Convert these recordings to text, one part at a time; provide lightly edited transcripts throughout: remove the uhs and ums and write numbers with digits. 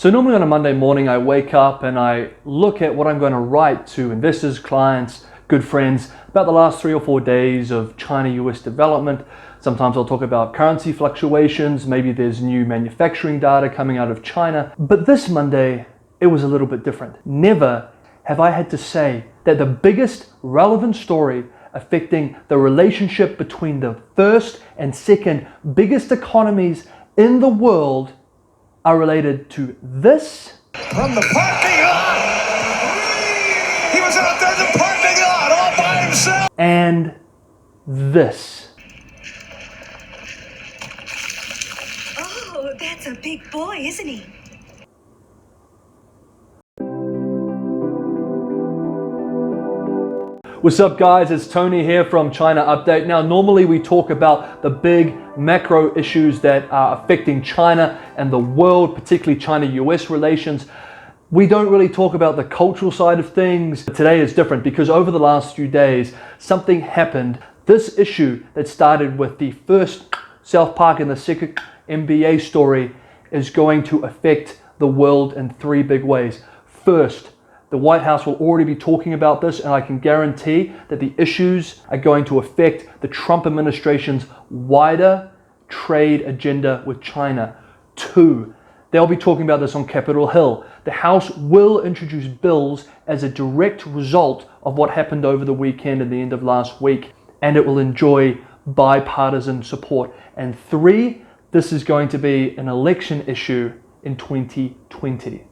So normally on a Monday morning, I wake up and I look at what I'm going to write to investors, clients, good friends about the last 3 or 4 days of China-US development. Sometimes I'll talk about currency fluctuations, maybe there's new manufacturing data coming out of China. But this Monday, it was a little bit different. Never have I had to say that the biggest relevant story affecting the relationship between the first and second biggest economies in the world are related to this. From the parking lot! He was out there in the parking lot all by himself! And this. Oh, that's a big boy, isn't he? What's up guys, it's Tony here from China Update. Now normally we talk about the big macro issues that are affecting China and the world, particularly China-US relations. We don't really talk about the cultural side of things. Today is different because over the last few days something happened. This issue that started with the first South Park and the second NBA story is going to affect the world in 3 big ways. First, the White House will already be talking about this, and I can guarantee that the issues are going to affect the Trump administration's wider trade agenda with China. 2, they'll be talking about this on Capitol Hill. The House will introduce bills as a direct result of what happened over the weekend and the end of last week, and it will enjoy bipartisan support. And 3, this is going to be an election issue in 2020.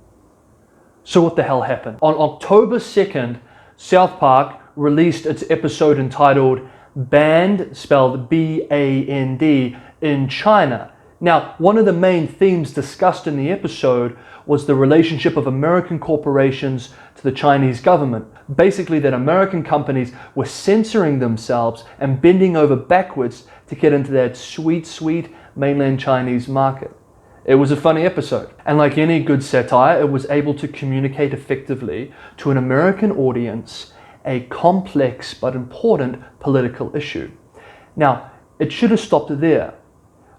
So what the hell happened? On October 2nd, South Park released its episode entitled Banned, spelled B-A-N-D, in China. Now, one of the main themes discussed in the episode was the relationship of American corporations to the Chinese government. Basically that American companies were censoring themselves and bending over backwards to get into that sweet, sweet mainland Chinese market. It was a funny episode, and like any good satire, it was able to communicate effectively to an American audience a complex but important political issue. Now, it should have stopped there,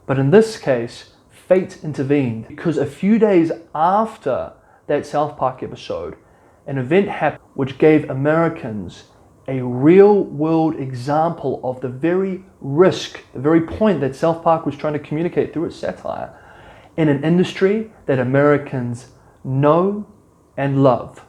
but in this case, fate intervened because a few days after that South Park episode, an event happened which gave Americans a real-world example of the very risk, the very point that South Park was trying to communicate through its satire, in an industry that Americans know and love,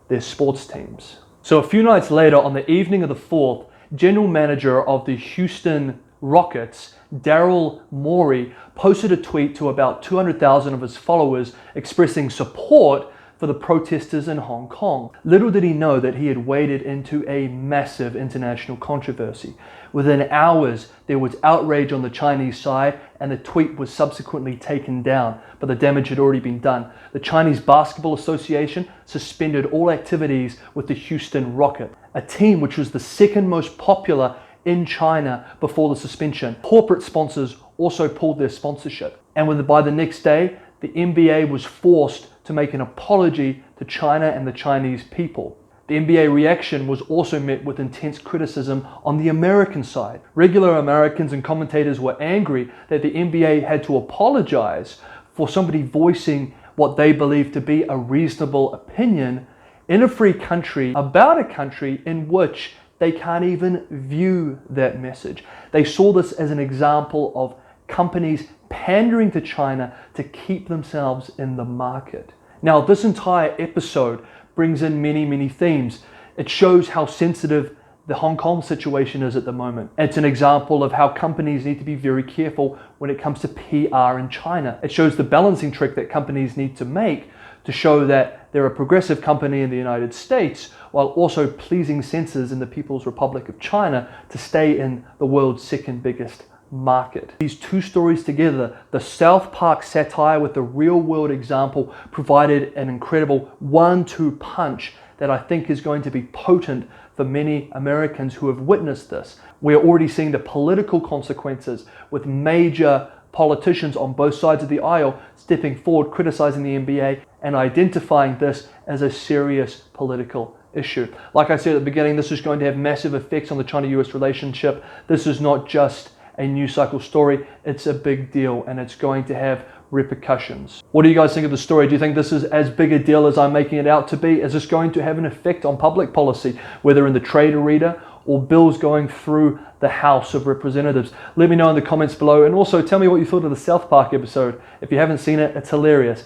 their sports teams. So a few nights later, on the evening of the 4th, general manager of the Houston Rockets, Daryl Morey, posted a tweet to about 200,000 of his followers expressing support for the protesters in Hong Kong. Little did he know that he had waded into a massive international controversy. Within hours, there was outrage on the Chinese side, and the tweet was subsequently taken down, but the damage had already been done. The Chinese Basketball Association suspended all activities with the Houston Rockets, a team which was the second most popular in China before the suspension. Corporate sponsors also pulled their sponsorship. And by the next day, the NBA was forced to make an apology to China and the Chinese people. The NBA reaction was also met with intense criticism on the American side. Regular Americans and commentators were angry that the NBA had to apologize for somebody voicing what they believed to be a reasonable opinion in a free country about a country in which they can't even view that message. They saw this as an example of companies pandering to China to keep themselves in the market. Now, this entire episode brings in many themes. It shows how sensitive the Hong Kong situation is at the moment. It's an example of how companies need to be very careful when it comes to PR in China. It shows the balancing trick that companies need to make to show that they're a progressive company in the United States while also pleasing censors in the People's Republic of China to stay in the world's second biggest market. These 2 stories together, the South Park satire with the real-world example, provided an incredible 1-2 punch that I think is going to be potent for many Americans who have witnessed this. We're already seeing the political consequences with major politicians on both sides of the aisle stepping forward, criticizing the NBA and identifying this as a serious political issue. Like I said at the beginning, this is going to have massive effects on the China-US relationship. This is not just a news cycle story, it's a big deal, and it's going to have repercussions. What do you guys think of the story? Do you think this is as big a deal as I'm making it out to be? Is this going to have an effect on public policy, whether in the trade arena or bills going through the House of Representatives? Let me know in the comments below, and also tell me what you thought of the South Park episode. If you haven't seen it, it's hilarious.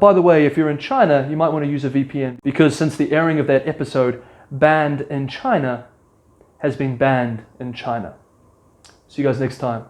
By the way, if you're in China, you might want to use a VPN, because since the airing of that episode, banned in China has been banned in China. See you guys next time.